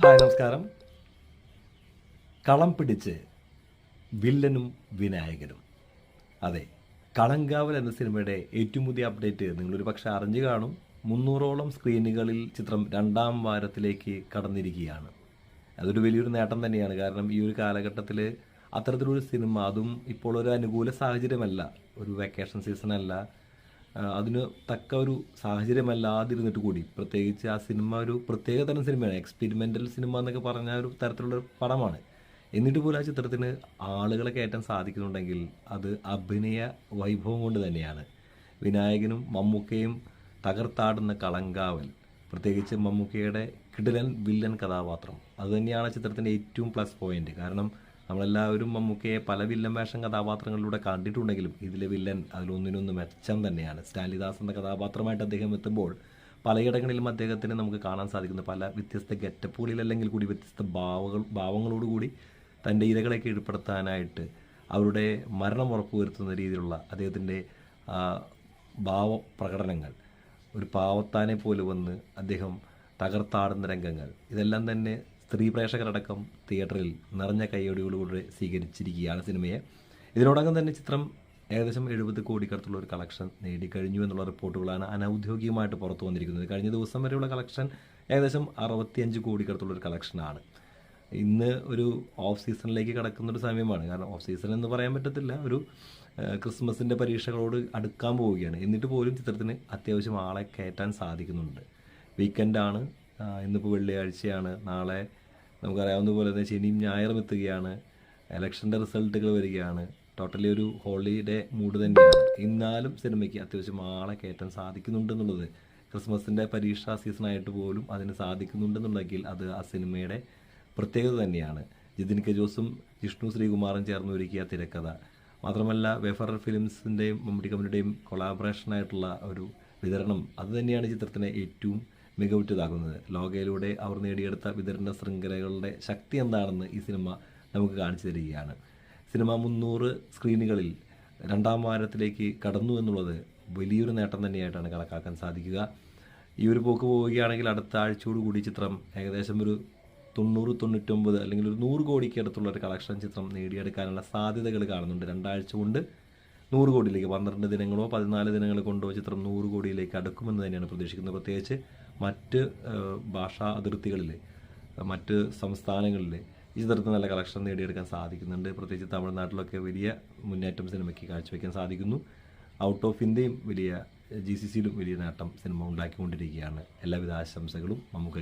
Hi നമസ്കാരം. കളം പിടിച്ച് വില്ലനും വിനായകനും. അതെ, കളങ്കാവൽ എന്ന സിനിമയുടെ ഏറ്റവും പുതിയ അപ്ഡേറ്റ് നിങ്ങളൊരു പക്ഷെ അറിഞ്ഞു കാണും. 300ഓളം സ്ക്രീനുകളിൽ ചിത്രം രണ്ടാം വാരത്തിലേക്ക് കടന്നിരിക്കുകയാണ്. അതൊരു വലിയൊരു നേട്ടം തന്നെയാണ്. കാരണം ഈ ഒരു കാലഘട്ടത്തിൽ അത്തരത്തിലൊരു സിനിമ, അതും ഇപ്പോൾ ഒരു അനുകൂല സാഹചര്യമല്ല, ഒരു വെക്കേഷൻ സീസണല്ല, അതിന് തക്ക ഒരു സാഹചര്യമല്ലാതിരുന്നിട്ട് കൂടി, പ്രത്യേകിച്ച് ആ സിനിമ ഒരു പ്രത്യേക തരം സിനിമയാണ്. എക്സ്പെരിമെൻ്റൽ സിനിമ എന്നൊക്കെ പറഞ്ഞ ഒരു തരത്തിലുള്ള പടമാണ്. എന്നിട്ട് പോലും ആ ചിത്രത്തിന് ആളുകളെ കയറ്റാൻ സാധിക്കുന്നുണ്ടെങ്കിൽ അത് അഭിനയ വൈഭവം കൊണ്ട് തന്നെയാണ്. വിനായകനും മമ്മൂക്കയും തകർത്താടുന്ന കളങ്കാവൽ, പ്രത്യേകിച്ച് മമ്മൂക്കയുടെ കിടിലൻ വില്ലൻ കഥാപാത്രം, അതുതന്നെയാണ് ചിത്രത്തിൻ്റെ ഏറ്റവും പ്ലസ് പോയിന്റ്. കാരണം നമ്മളെല്ലാവരും മമ്മൂക്കയെ പല വില്ലൻ വേഷം കഥാപാത്രങ്ങളിലൂടെ കണ്ടിട്ടുണ്ടെങ്കിലും ഇതിലെ വില്ലൻ അതിലൊന്നിനൊന്ന് മെച്ചം തന്നെയാണ്. സ്റ്റാൻലിദാസ് എന്ന കഥാപാത്രമായിട്ട് അദ്ദേഹം എത്തുമ്പോൾ പലയിടങ്ങളിലും അദ്ദേഹത്തിന് നമുക്ക് കാണാൻ സാധിക്കുന്ന പല വ്യത്യസ്ത ഗെറ്റപ്പുകളിൽ, അല്ലെങ്കിൽ കൂടി വ്യത്യസ്ത ഭാവങ്ങളോടുകൂടി തൻ്റെ ഇരകളെ കീഴ്പ്പെടുത്താനായിട്ട് അവരുടെ മരണം ഉറപ്പുവരുത്തുന്ന രീതിയിലുള്ള അദ്ദേഹത്തിൻ്റെ ഭാവപ്രകടനങ്ങൾ, ഒരു പാവത്താനെ പോലെ വന്ന് അദ്ദേഹം തകർത്താടുന്ന രംഗങ്ങൾ, ഇതെല്ലാം തന്നെ സ്ത്രീ പ്രേക്ഷകരടക്കം തിയേറ്ററിൽ നിറഞ്ഞ കൈയടികളോടെ സ്വീകരിച്ചിരിക്കുകയാണ് സിനിമയെ. ഇതിനോടകം തന്നെ ചിത്രം ഏകദേശം 70 കോടിക്കടുത്തുള്ള ഒരു കളക്ഷൻ നേടിക്കഴിഞ്ഞു എന്നുള്ള റിപ്പോർട്ടുകളാണ് അനൗദ്യോഗികമായിട്ട് പുറത്തു വന്നിരിക്കുന്നത്. കഴിഞ്ഞ ദിവസം വരെയുള്ള കളക്ഷൻ ഏകദേശം 65 കോടിക്കടുത്തുള്ള ഒരു കളക്ഷനാണ്. ഇന്ന് ഒരു ഓഫ് സീസണിലേക്ക് കടക്കുന്നൊരു സമയമാണ്. കാരണം ഓഫ് സീസൺ എന്ന് പറയാൻ പറ്റത്തില്ല, ഒരു ക്രിസ്മസിൻ്റെ പരീക്ഷകളോട് അടുക്കാൻ പോവുകയാണ്. എന്നിട്ട് പോലും ചിത്രത്തിന് അത്യാവശ്യം ആളെ കയറ്റാൻ സാധിക്കുന്നുണ്ട്. വീക്കെൻഡാണ്, ഇന്നിപ്പോൾ വെള്ളിയാഴ്ചയാണ്, നാളെ നമുക്കറിയാവുന്ന പോലെ തന്നെ ശനിയും ഞായറും എത്തുകയാണ്, ഇലക്ഷൻ്റെ റിസൾട്ടുകൾ വരികയാണ്. ടോട്ടലി ഒരു ഹോളിഡേ മൂഡ് തന്നെയാണ്. എന്നാലും സിനിമയ്ക്ക് അത്യാവശ്യം ആളെ കയറ്റാൻ സാധിക്കുന്നുണ്ടെന്നുള്ളത്, ക്രിസ്മസിൻ്റെ പരീക്ഷാ സീസണായിട്ട് പോലും അതിന് സാധിക്കുന്നുണ്ടെന്നുണ്ടെങ്കിൽ അത് ആ സിനിമയുടെ പ്രത്യേകത തന്നെയാണ്. ജിതിൻ കെ ജോസും ജിഷ്ണു ശ്രീകുമാറും ചേർന്ന് ഒരുക്കിയ തിരക്കഥ, മാത്രമല്ല വേഫർ ഫിലിംസിൻ്റെയും മമ്മൂട്ടി കമ്പനിയുടെയും കൊളാബറേഷനായിട്ടുള്ള ഒരു വിതരണം, അതുതന്നെയാണ് ചിത്രത്തിനെ ഏറ്റവും മികവുറ്റതാകുന്നത്. ലോകയിലൂടെ അവർ നേടിയെടുത്ത വിതരണ ശൃംഖലകളുടെ ശക്തി എന്താണെന്ന് ഈ സിനിമ നമുക്ക് കാണിച്ചു തരികയാണ്. സിനിമ 300 സ്ക്രീനുകളിൽ രണ്ടാം വാരത്തിലേക്ക് കടന്നു എന്നുള്ളത് വലിയൊരു നേട്ടം തന്നെയായിട്ടാണ് കണക്കാക്കാൻ സാധിക്കുക. ഈ ഒരു പോക്ക് പോവുകയാണെങ്കിൽ അടുത്ത ആഴ്ചയോടുകൂടി ചിത്രം ഏകദേശം ഒരു 90-99 അല്ലെങ്കിൽ ഒരു 100 കോടിക്ക് അടുത്തുള്ള ഒരു കളക്ഷൻ ചിത്രം നേടിയെടുക്കാനുള്ള സാധ്യതകൾ കാണുന്നുണ്ട്. 2 ആഴ്ച കൊണ്ട് 100 കോടിയിലേക്ക്, 12 ദിനങ്ങളോ 14 ദിനങ്ങൾ കൊണ്ടോ ചിത്രം 100 കോടിയിലേക്ക് അടുക്കുമെന്ന് തന്നെയാണ് പ്രതീക്ഷിക്കുന്നത്. പ്രത്യേകിച്ച് മറ്റ് ഭാഷാ അതിർത്തികളിൽ, മറ്റ് സംസ്ഥാനങ്ങളിൽ ഈ ചിത്രത്തിന് നല്ല കളക്ഷൻ നേടിയെടുക്കാൻ സാധിക്കുന്നുണ്ട്. പ്രത്യേകിച്ച് തമിഴ്നാട്ടിലൊക്കെ വലിയ മുന്നേറ്റം സിനിമയ്ക്ക് കാഴ്ചവെക്കാൻ സാധിക്കുന്നു. ഔട്ട് ഓഫ് ഇന്ത്യയും വലിയ GCCയിലും വലിയ നേട്ടം സിനിമ ഉണ്ടാക്കിക്കൊണ്ടിരിക്കുകയാണ്. എല്ലാവിധ ആശംസകളും നമുക്ക്